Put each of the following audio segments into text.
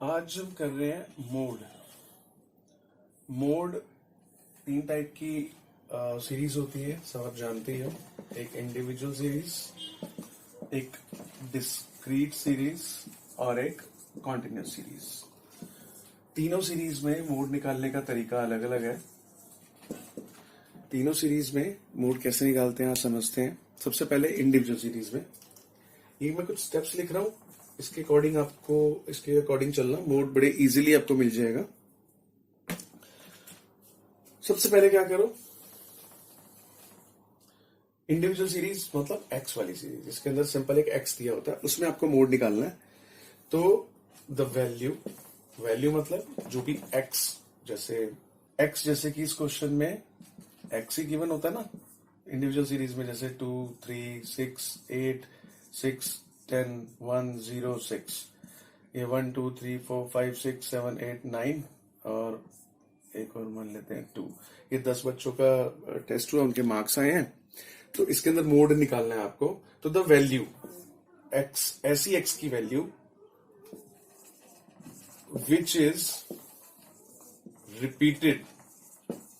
आज हम कर रहे हैं मोड। मोड तीन टाइप की सीरीज होती है, सब आप जानते ही हो। एक इंडिविजुअल सीरीज, एक डिस्क्रीट सीरीज और एक कॉन्टिन्यूस सीरीज। तीनों सीरीज में मोड निकालने का तरीका अलग अलग है। तीनों सीरीज में मोड कैसे निकालते हैं आप समझते हैं। सबसे पहले इंडिविजुअल सीरीज में ये मैं कुछ स्टेप्स लिख रहा हूं, इसके अकॉर्डिंग चलना, मोड बड़े इजीली आपको मिल जाएगा। सबसे पहले क्या करो, इंडिविजुअल सीरीज मतलब एक्स वाली सीरीज, जिसके अंदर सिंपल एक एक्स दिया होता है, उसमें आपको मोड निकालना है। तो द वैल्यू मतलब जो भी एक्स जैसे कि इस क्वेश्चन में एक्स ही गिवन होता है ना। इंडिविजुअल सीरीज में जैसे 2, 3, 6, 8, 6, 10, 1, 0, 6, ये 1, 2, 3, 4, 5, 6, 7, 8, 9 और एक और मान लेते हैं 2। ये 10 बच्चों का टेस्ट हुआ, उनके मार्क्स आए हैं, तो इसके अंदर मोड निकालना है आपको। तो द वैल्यू एक्स, ऐसी एक्स की value which is repeated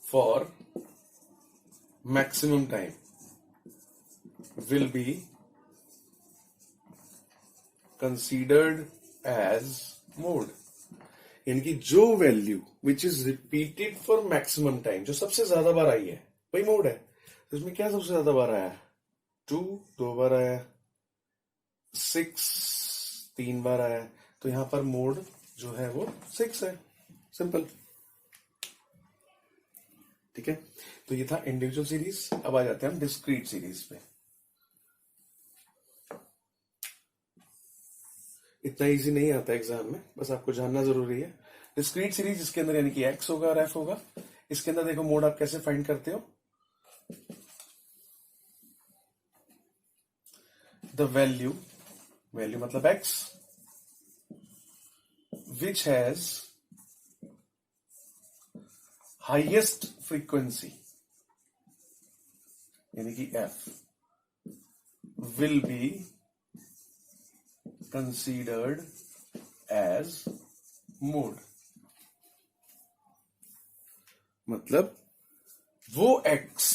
for maximum time will be considered as mode. यानी कि जो value which is repeated for maximum time, जो सबसे ज्यादा बार आई है, वही मोड है। तो इसमें क्या सबसे ज्यादा बार आया? 2 2 बार आया, 6 3 बार आया, तो यहां पर मोड जो है वो 6 है। सिंपल, ठीक है। तो ये था इंडिविजुअल सीरीज। अब आ जाते हैं हम डिस्क्रीट सीरीज पे। इतना इजी नहीं आता एग्जाम में, बस आपको जानना जरूरी है। डिस्क्रीट सीरीज, इसके अंदर यानी कि एक्स होगा और एफ होगा। इसके अंदर देखो मोड आप कैसे फाइंड करते हो। द वैल्यू मतलब x which has highest frequency यानी कि F will be considered as mode. मतलब वो एक्स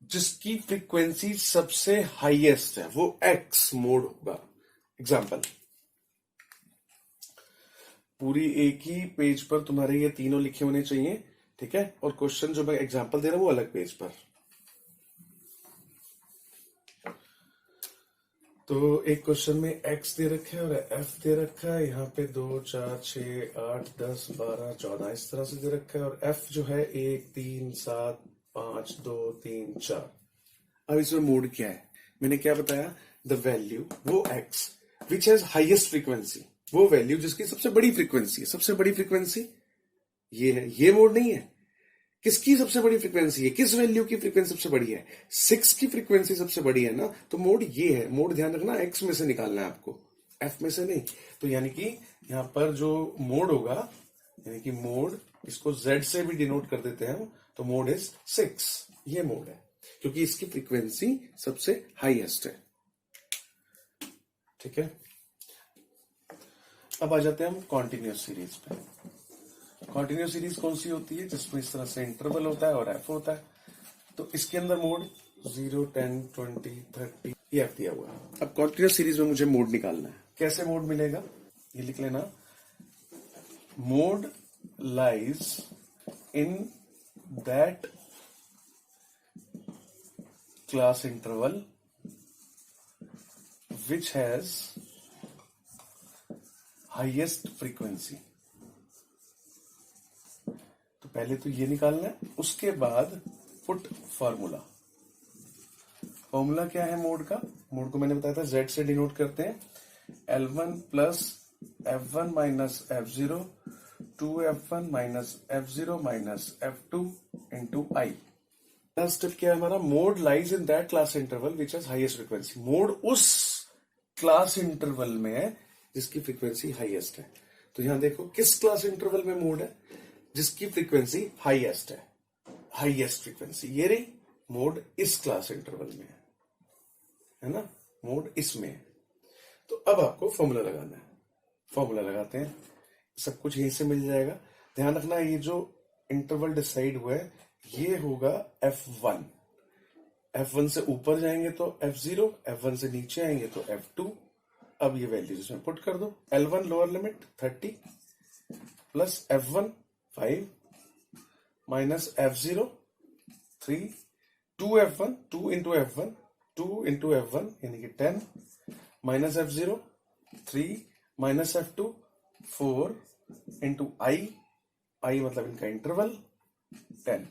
जिसकी फ्रीक्वेंसी सबसे हाईएस्ट है, वो एक्स मोड होगा। एग्जाम्पल, पूरी एक ही पेज पर तुम्हारे ये तीनों लिखे होने चाहिए, ठीक है। और क्वेश्चन जो मैं एग्जाम्पल दे रहा हूं वो अलग पेज पर। तो एक क्वेश्चन में एक्स दे रखा है और एफ दे रखा है, यहाँ पे 2, 4, 6, 8, 10, 12, 14 इस तरह से दे रखा है। और एफ जो है 1, 3, 7, 5, 2, 3, 4। अब इसमें मोड क्या है? मैंने क्या बताया? द वैल्यू, वो x which has highest frequency, वो वैल्यू जिसकी सबसे बड़ी फ्रीक्वेंसी है। सबसे बड़ी फ्रीक्वेंसी ये है, ये मोड नहीं है। किसकी सबसे बड़ी फ्रीक्वेंसी है? किस वैल्यू की फ्रीक्वेंसी सबसे बड़ी है? 6 की फ्रीक्वेंसी सबसे बड़ी है ना, तो मोड ये है। मोड ध्यान रखना, एक्स में से निकालना है आपको, एफ में से नहीं। तो यानी कि यहां पर जो मोड होगा, यानी कि मोड, इसको जेड से भी डिनोट कर देते हैं, तो मोड इज 6। ये मोड है क्योंकि इसकी फ्रीक्वेंसी सबसे हाईएस्ट है, ठीक है। अब आ जाते हैं हम कॉन्टिन्यूस सीरीज पे। कॉन्टिन्यूस सीरीज कौन सी होती है? जिसमें इस तरह से इंटरवल होता है और एफ होता है। तो इसके अंदर मोड 0, 10, 20, 30 ये एफ दिया हुआ है। अब कॉन्टिन्यूस सीरीज में मुझे मोड निकालना है। कैसे मोड मिलेगा ये लिख लेना। Mode lies in that class interval which has highest frequency. तो पहले तो ये निकालना है, उसके बाद पुट फॉर्मूला। फॉर्मूला क्या है मोड का? मोड को मैंने बताया था जेड से डिनोट करते हैं। L1 plus F1 minus F0 2F1 minus F0 minus F2 into I. First step क्या है हमारा? Mode lies in that class interval which has highest frequency. Mode उस क्लास इंटरवल में है जिसकी फ्रीक्वेंसी हाईएस्ट है। तो यहां देखो किस क्लास इंटरवल में मोड है? जिसकी फ्रीक्वेंसी हाईएस्ट है, हाईएस्ट फ्रीक्वेंसी ये रही। मोड इस क्लास इंटरवल में है ना, मोड इसमें है। तो अब आपको फॉर्मूला लगाना है। फॉर्मूला लगाते हैं। सब कुछ यहीं से मिल जाएगा। ध्यान रखना ये जो इंटरवल डिसाइड हुआ है ये होगा F1। F1 से ऊपर जाएंगे तो F0, F1 से नीचे आएंगे तो F2। अब ये वैल्यूज इसमें पुट कर दो। L1 lower limit 30 plus F1 5 minus F0 3, 2F1 2 into F1 2 into F1 यानी कि 10 minus F0 3 minus F2 4 into I मतलब इनका इंटरवल 10।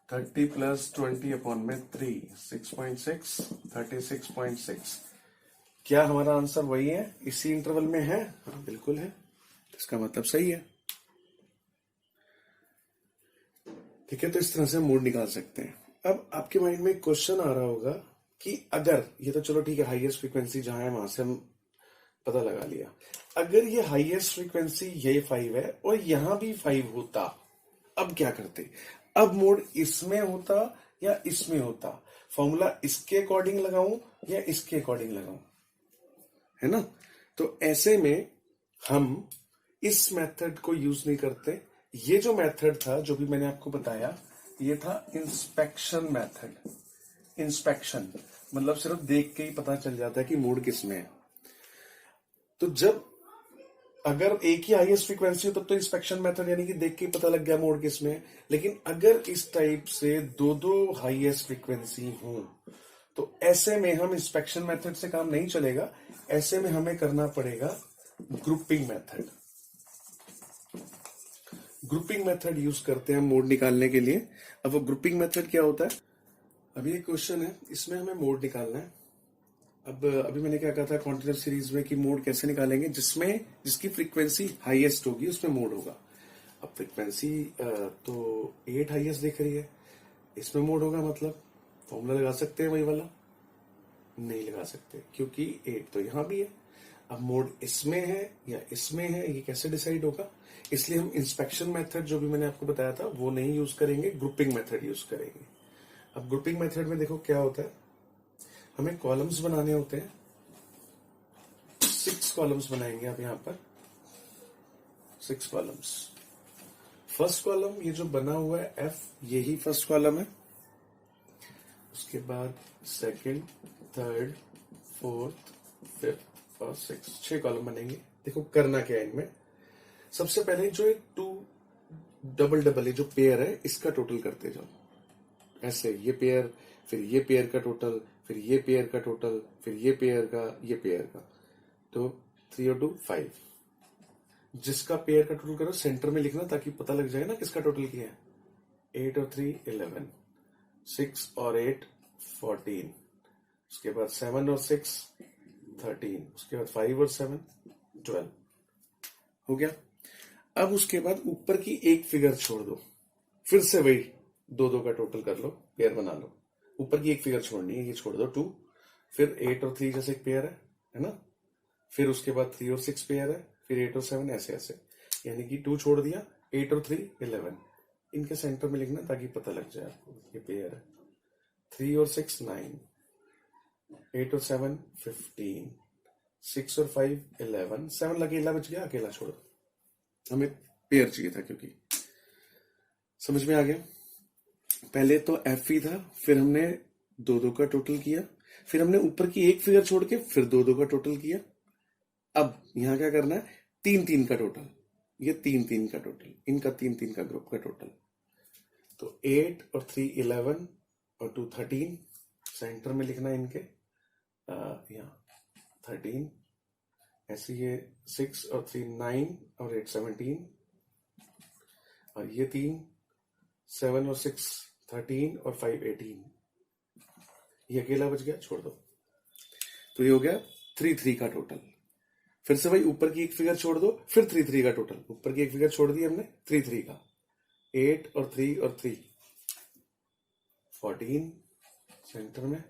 30 प्लस 20 अपॉन में 3 6.6 36.6। क्या हमारा आंसर वही है, इसी इंटरवल में है? हाँ बिल्कुल है, इसका मतलब सही है। ठीक है, तो इस तरह से हम मोड निकाल सकते हैं। अब आपके माइंड में एक क्वेश्चन आ रहा होगा कि अगर ये तो चलो ठीक है, हाईएस्ट फ्रीक्वेंसी जहां है वहां से हम पता लगा लिया, अगर ये हाईएस्ट फ्रीक्वेंसी ये 5 है और यहां भी 5 होता, अब क्या करते? अब मोड इसमें होता या इसमें होता? फॉर्मूला इसके अकॉर्डिंग लगाऊं या इसके अकॉर्डिंग लगाऊं, है ना? तो ऐसे में हम इस मेथड को यूज नहीं करते। ये जो मेथड था जो भी मैंने आपको बताया ये था इंस्पेक्शन मेथड। इंस्पेक्शन मतलब सिर्फ देख के ही पता चल जाता है कि मोड किस में है। तो जब अगर एक ही हाईएस्ट फ्रीक्वेंसी हो तब तो इंस्पेक्शन मेथड यानी कि देख के ही पता लग गया मोड किस में है। लेकिन अगर इस टाइप से दो दो हाईएस्ट फ्रीक्वेंसी हो तो ऐसे में हम इंस्पेक्शन मेथड से काम नहीं चलेगा। ऐसे में हमें करना पड़ेगा grouping method. Grouping method use करते हैं मोड निकालने के लिए। अब वो ग्रुपिंग मेथड क्या होता है? अभी एक क्वेश्चन है, इसमें हमें मोड निकालना है। अब अभी मैंने क्या कहा था कॉन्टिन्यूस सीरीज में कि मोड कैसे निकालेंगे, जिसमें जिसकी फ्रीक्वेंसी हाईएस्ट होगी उसमें मोड होगा। अब फ्रीक्वेंसी तो 8 हाईएस्ट दिख रही है, इसमें मोड होगा, मतलब फॉर्मूला लगा सकते हैं वही वाला? नहीं लगा सकते, क्योंकि 8 तो यहां भी है। अब मोड इसमें है या इसमें है ये कैसे डिसाइड होगा? इसलिए हम इंस्पेक्शन मेथड जो भी मैंने आपको बताया था वो नहीं यूज करेंगे, ग्रुपिंग मेथड यूज करेंगे। अब ग्रुपिंग मेथड में देखो क्या होता है, हमें कॉलम्स बनाने होते हैं। 6 कॉलम्स बनाएंगे आप यहां पर, 6 कॉलम्स। फर्स्ट कॉलम ये जो बना हुआ है F, यही फर्स्ट कॉलम है। उसके बाद सेकंड, थर्ड, फोर्थ, फिफ्थ और 6 कॉलम बनेंगे। देखो करना क्या है इनमें, सबसे पहले जो एक 2 डबल डबल है जो पेयर है इसका टोटल करते जाओ। ऐसे ये पेयर, फिर ये पेयर का टोटल, फिर ये पेयर का टोटल, फिर ये पेयर का, ये पेयर का। तो 3 और 2 5। जिसका पेयर का टोटल करो सेंटर में लिखना ताकि पता लग जाए ना किसका टोटल किया है। 8 और 3 11, 6 और 8 14, उसके बाद 7 और 6 13, उसके बाद 5 और 7 12 हो गया। अब उसके बाद ऊपर की एक फिगर छोड़ दो, फिर से वही 2 का टोटल कर लो, पेयर बना लो। ऊपर की एक फिगर छोड़नी है, ये छोड़ दो 2, फिर 8 और 3 जैसे एक पेयर है ना, फिर उसके बाद 3 और 6 पेयर है, फिर 8 और 7 ऐसे ऐसे, यानी कि 2 छोड़ दिया, 8 और 3 11। इनके सेंटर में लिखना ताकि पता लग जाए आपको ये पेयर है। 3 और 6 9, 8 और 7 15, 6 और 5 11, 7 अकेला बच गया, अकेला छोड़ो, हमें पेयर चाहिए था क्योंकि। समझ में आ गया? पहले तो एफ ही था, फिर हमने 2 का टोटल किया, फिर हमने ऊपर की एक फिगर छोड़ के फिर 2 का टोटल किया। अब यहां क्या करना है, 3 का टोटल, ये 3 का टोटल, इनका 3 का ग्रुप का टोटल। तो 8 और 3 11 और 2 13, सेंटर में लिखना है इनके यहाँ 13, ऐसे ये 6 और 3 9 और 8 17, और ये 3 7 और 6 13 और 5 18, ये अकेला बच गया, छोड़ दो। तो ये हो गया 3 का टोटल। फिर से भाई ऊपर की एक फिगर छोड़ दो, फिर 3 का टोटल। ऊपर की एक फिगर छोड़ दी हमने, 3 का, 8 और 3 और 3 14 सेंटर में,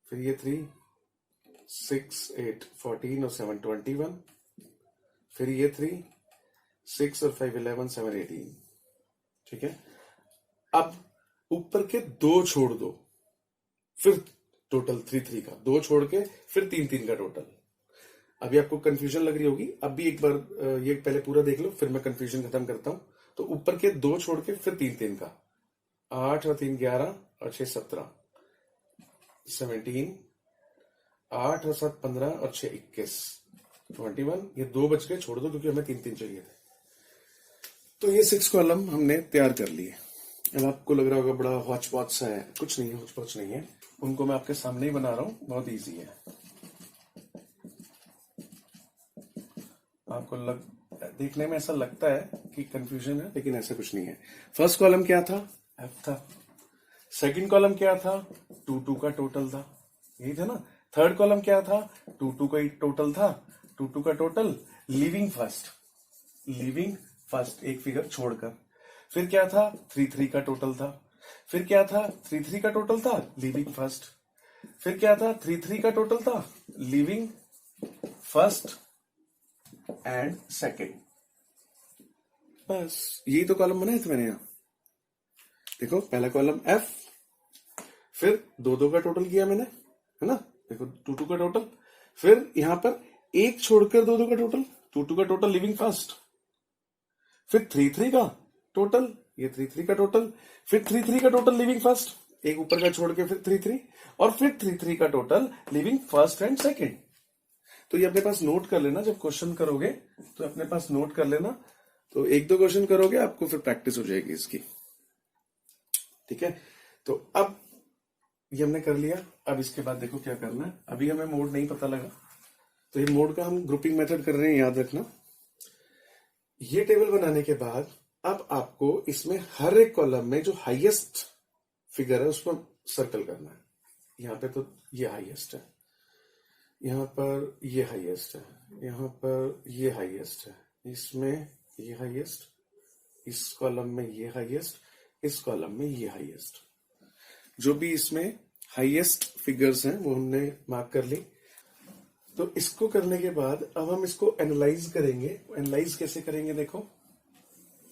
फिर ये 3 6 8 14 और 7 21, फिर ये 3 6 और 5 11 7 18। ठीक है, अब ऊपर के 2 छोड़ दो, फिर टोटल 3 का, 2 छोड़ के फिर 3 का टोटल। अभी आपको कंफ्यूजन लग रही होगी, अब भी एक बार ये पहले पूरा देख लो, फिर मैं कंफ्यूजन खत्म करता हूं। तो ऊपर के 2 छोड़ के फिर 3 3 का, 8 और 3 11 और 6 17, 17, 8 और 7 15 और 6 21, 21। ये 2 बच गए, छोड़ दो क्योंकि हमें 3 3 चाहिए थे। तो ये 6 कॉलम हमने तैयार कर लिए। अब आपको लग रहा होगा बड़ा हौच पौच सा है, कुछ नहीं है, हौच पौच नहीं है, उनको मैं आपके सामने ही बना रहा हूं, बहुत इजी है। आपको देखने में ऐसा लगता है कि कंफ्यूजन है, लेकिन ऐसा कुछ नहीं है। फर्स्ट कॉलम क्या था? एफ था। सेकंड कॉलम क्या था? 2 2 का टोटल था, यही था ना। थर्ड कॉलम क्या था? 2 2 का टोटल था, 2 2 का टोटल, लिविंग फर्स्ट एक फिगर छोड़कर। फिर क्या था? 3 3 का टोटल था। फिर क्या था? 3 3 का टोटल था, लिविंग फर्स्ट। फिर क्या था? 3 3 का टोटल था, लिविंग फर्स्ट एंड सेकेंड। बस यही तो कॉलम बनाए थे मैंने यहां। देखो पहला कॉलम एफ, फिर 2 2 का टोटल किया मैंने, है ना। देखो 2 2 का टोटल, फिर यहां पर एक छोड़कर 2 2 का टोटल, 2 2 का टोटल लिविंग फर्स्ट। फिर 3 3 का टोटल, ये 3 3 का टोटल, फिर 3 3 का टोटल लिविंग फर्स्ट, एक ऊपर का छोड़ के फिर 3 3, और फिर 3 3 का total living first and second. तो ये अपने पास नोट कर लेना, जब क्वेश्चन करोगे तो अपने पास नोट कर लेना। तो 1 2 क्वेश्चन करोगे, आपको फिर प्रैक्टिस हो जाएगी इसकी, ठीक है। तो अब ये हमने कर लिया। अब इसके बाद देखो क्या करना है। अभी हमें मोड नहीं पता लगा, तो ये मोड का हम ग्रुपिंग मेथड कर रहे हैं, याद रखना। ये टेबल बनाने के बाद अब आपको इसमें हर एक कॉलम में जो हाईएस्ट फिगर है उसको सर्कल करना है। यहां पे तो ये हाईएस्ट है, यहां पर ये हाईएस्ट है, यहां पर ये हाईएस्ट है, इसमें ये हाईएस्ट, इस कॉलम में ये हाईएस्ट, इस कॉलम में ये हाईएस्ट। जो भी इसमें हाईएस्ट फिगर्स हैं वो हमने मार्क कर ली। तो इसको करने के बाद अब हम इसको एनालाइज करेंगे। एनालाइज कैसे करेंगे? देखो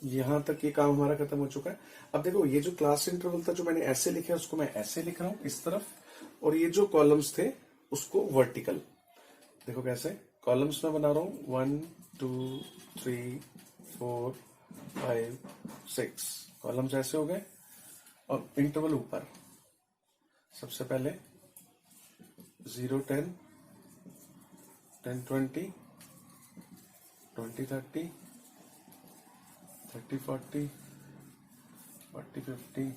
यहां तक ये काम हमारा खत्म हो चुका है। अब देखो ये जो क्लास इंटरवल था जो मैंने ऐसे लिखा है उसको मैं ऐसे लिख रहा हूं इस तरफ, और ये जो कॉलम्स थे उसको वर्टिकल। देखो कैसे कॉलम्स में बना रहा हूं, 1 2 3 4 5 6 कॉलम्स ऐसे हो गए, और इंटरवल ऊपर। सबसे पहले 0 10 10 20 20 30 30 40 40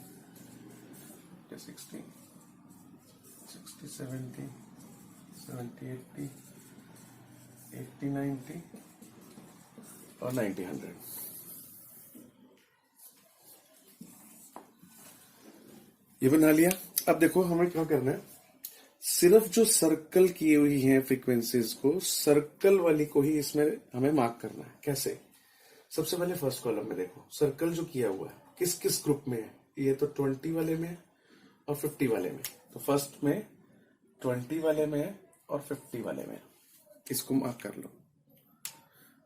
50 60 60 70 70 80 80 90 और 90 100। ये बना लिया। अब देखो हमें क्या करना है, सिर्फ जो सर्कल की हुई है फ्रीक्वेंसीज को, सर्कल वाली को ही इसमें हमें मार्क करना है। कैसे? सबसे पहले फर्स्ट कॉलम में देखो सर्कल जो किया हुआ है किस किस ग्रुप में है। ये तो 20 वाले में है और 50 वाले में। तो फर्स्ट में 20 वाले में है और 50 वाले में है, इसको मार्क कर लो।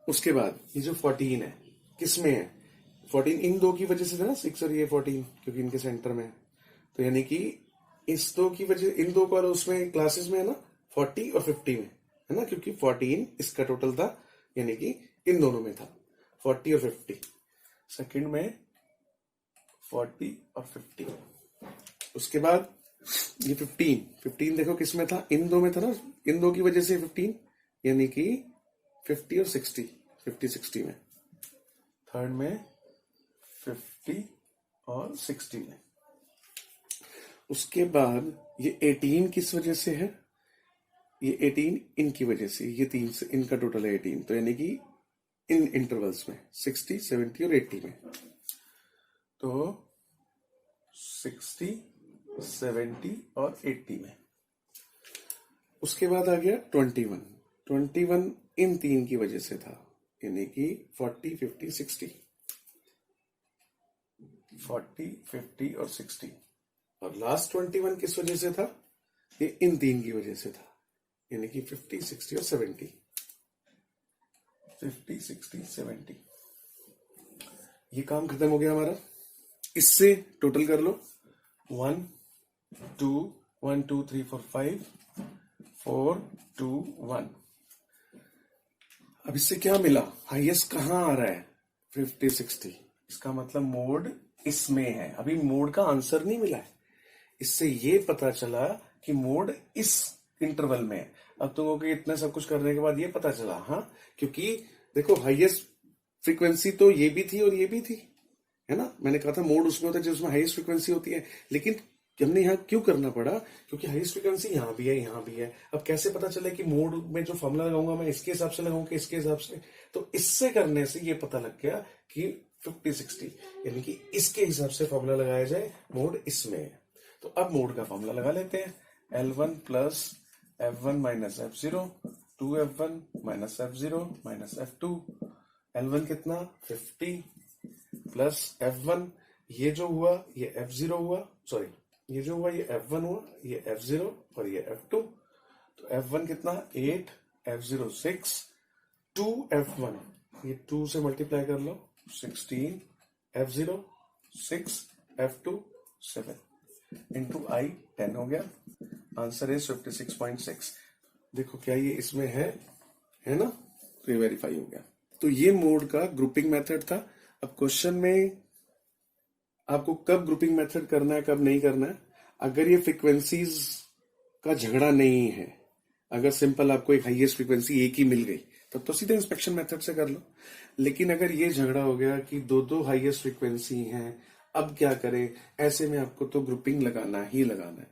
उसके बाद ये जो 14 है किस में है? 14 इन दो की वजह से था ना, 6 और ये 14, क्योंकि इनके सेंटर में है। तो यानी कि इस दो की वजह, इन दो कॉलम उसमें क्लासेस में है ना, 40 और 50 में है ना, क्योंकि 14 इसका टोटल था, यानी कि इन दोनों में था 40 और 50। सेकंड में 40 और 50। उसके बाद ये 15 देखो किस में था, इन दो में था ना, इन दो की वजह से 15, यानी कि 50 और 60, 50 60 में। थर्ड में 50 और 60 में। उसके बाद ये 18 किस वजह से है? ये 18 इनकी वजह से, ये तीन से इनका टोटल है 18, तो यानी कि इन इंटरवल्स में 60 70 और 80 में। तो 60 70 और 80 में। उसके बाद आ गया 21 इन तीन की वजह से था, यानी कि 40 50 60, 40 50 और 60। और लास्ट 21 किस वजह से था? ये इन तीन की वजह से था, यानी कि 50 60 और 70, 50 60 70। ये काम खत्म हो गया हमारा। इससे टोटल कर लो, 1 2 1 2 3 4 5 4 2 1। अब इससे क्या मिला, हाईएस्ट कहाँ आ रहा है, 50 60, इसका मतलब मोड इसमें है। अभी मोड का आंसर नहीं मिला है, इससे ये पता चला कि मोड इस इंटरवल में है। अब तुम कहोगे इतना सब कुछ करने के बाद ये पता चला, हाँ, क्योंकि देखो हाईएस्ट फ्रीक्वेंसी तो ये भी थी और ये भी थी, है ना। मैंने कहा था मोड उसमें होता है जिसमें हाईएस्ट फ्रीक्वेंसी होती है, लेकिन हमने यहाँ क्यों करना पड़ा, क्योंकि हाईएस्ट फ्रीक्वेंसी यहाँ भी है, यहाँ भी है। अब कैसे पता चले कि मोड में जो फॉर्मूला लगाऊंगा मैं इसके हिसाब से लगाऊंगा, इसके हिसाब से, तो इससे करने से ये पता लग गया कि 50 60 यानी कि इसके हिसाब से फॉर्मूला लगाया जाए, मोड इसमें है। तो अब मोड का फॉर्मूला लगा लेते हैं, L1 plus F1 minus F0, 2F1 minus F0 minus F2। L1 कितना 50 प्लस F1, ये जो हुआ ये F0 हुआ, सॉरी ये जो हुआ ये F1 हुआ, ये F0 और ये F2। तो F1 कितना 8, F0 6, 2F1 ये 2 से मल्टीप्लाई कर लो 16, F0 6, F2 7 इंटू I 10 हो गया। Answer is 56.6। देखो क्या ये इसमें है ना, तो ये वेरीफाई हो गया। तो ये मोड का ग्रुपिंग मेथड था। अब क्वेश्चन में आपको कब ग्रुपिंग मेथड करना है कब नहीं करना है, अगर ये फ्रीक्वेंसीज का झगड़ा नहीं है, अगर सिंपल आपको एक हाईएस्ट फ्रीक्वेंसी एक ही मिल गई तब तो सीधे इंस्पेक्शन मेथड से कर लो। लेकिन अगर ये झगड़ा हो गया कि दो हाईएस्ट फ्रीक्वेंसी हैं, अब क्या करें, ऐसे में आपको तो ग्रुपिंग लगाना ही लगाना है।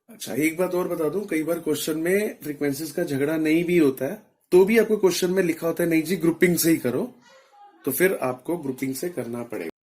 अच्छा एक बात और बता दूं, कई बार क्वेश्चन में फ्रीक्वेंसीज का झगड़ा नहीं भी होता है तो भी आपको क्वेश्चन में लिखा होता है नहीं जी ग्रुपिंग से ही करो, तो फिर आपको ग्रुपिंग से करना पड़ेगा।